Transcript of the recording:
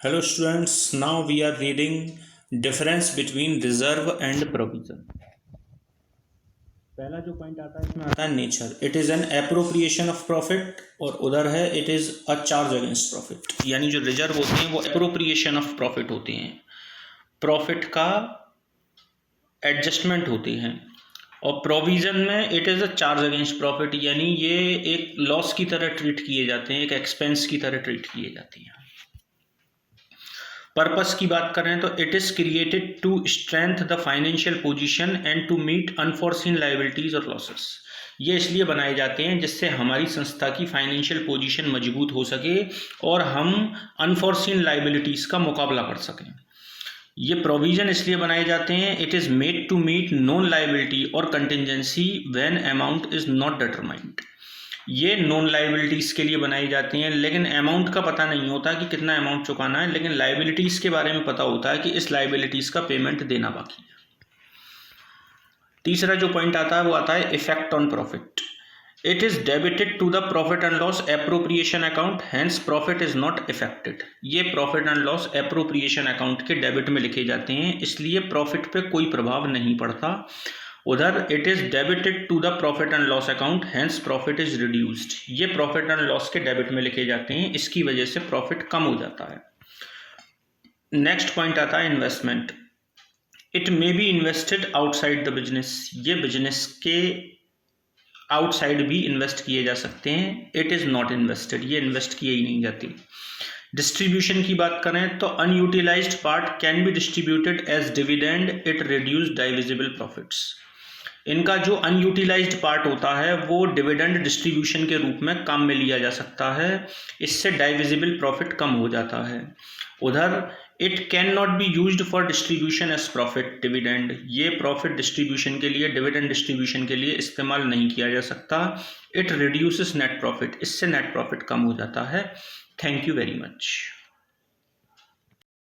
Hello students, now we are reading difference between reserve and provision. पहला जो point आता है इसमें आता है nature. It is an appropriation of profit और उधर है it is a charge against profit. यानी जो रिजर्व होते हैं वो एप्रोप्रिएशन ऑफ प्रॉफिट होते हैं, प्रॉफिट का एडजस्टमेंट होते हैं. और प्रोविजन में it is a charge against profit, यानी ये एक लॉस की तरह ट्रीट किए जाते हैं, एक एक्सपेंस की तरह ट्रीट किए जाते हैं. पर्पस की बात करें तो it is created to strength the financial position and to meet unforeseen liabilities और लॉसेस. ये इसलिए बनाए जाते हैं जिससे हमारी संस्था की फाइनेंशियल पोजीशन मजबूत हो सके और हम अनफोर्सिन लाइबिलिटीज का मुकाबला कर सकें. ये प्रोविजन इसलिए बनाए जाते हैं it is made to meet non liability और contingency when amount is not determined. ये नॉन लाइबिलिटीज़ के लिए बनाई जाती हैं, लेकिन अमाउंट का पता नहीं होता कि कितना अमाउंट चुकाना है, लेकिन लाइबिलिटीज़ के बारे में पता होता है कि इस लाइबिलिटीज़ का पेमेंट देना बाकी है. तीसरा जो पॉइंट आता है वो आता है effect on profit. It is debited to the profit and loss appropriation account, hence profit is not affected. ये profit and loss appropriation account के डेबिट में लिखे जाते हैं, इसलिए प्रॉफिट पे कोई प्रभाव नहीं पड़ता. उधर it is debited to the profit and loss account, hence profit is reduced. ये प्रॉफिट एंड लॉस के डेबिट में लिखे जाते हैं, इसकी वजह से प्रॉफिट कम हो जाता है. नेक्स्ट पॉइंट आता है investment. It may be invested outside the business. ये बिजनेस के आउटसाइड भी इन्वेस्ट किए जा सकते हैं. इट इज नॉट इन्वेस्टेड, ये इन्वेस्ट किए ही नहीं जाती. डिस्ट्रीब्यूशन की बात करें तो unutilised part can be distributed as dividend, it reduce divisible profits. इनका जो अनयूटिलाइज्ड पार्ट होता है वो डिविडेंड डिस्ट्रीब्यूशन के रूप में काम में लिया जा सकता है, इससे डाइविजिबल प्रॉफिट कम हो जाता है. उधर it can not be used for distribution as profit dividend. ये प्रॉफिट डिस्ट्रीब्यूशन के लिए, डिविडेंड डिस्ट्रीब्यूशन के लिए इस्तेमाल नहीं किया जा सकता. इट रिड्यूसेस नेट प्रॉफिट, इससे नेट प्रॉफिट कम हो जाता है. Thank you very much.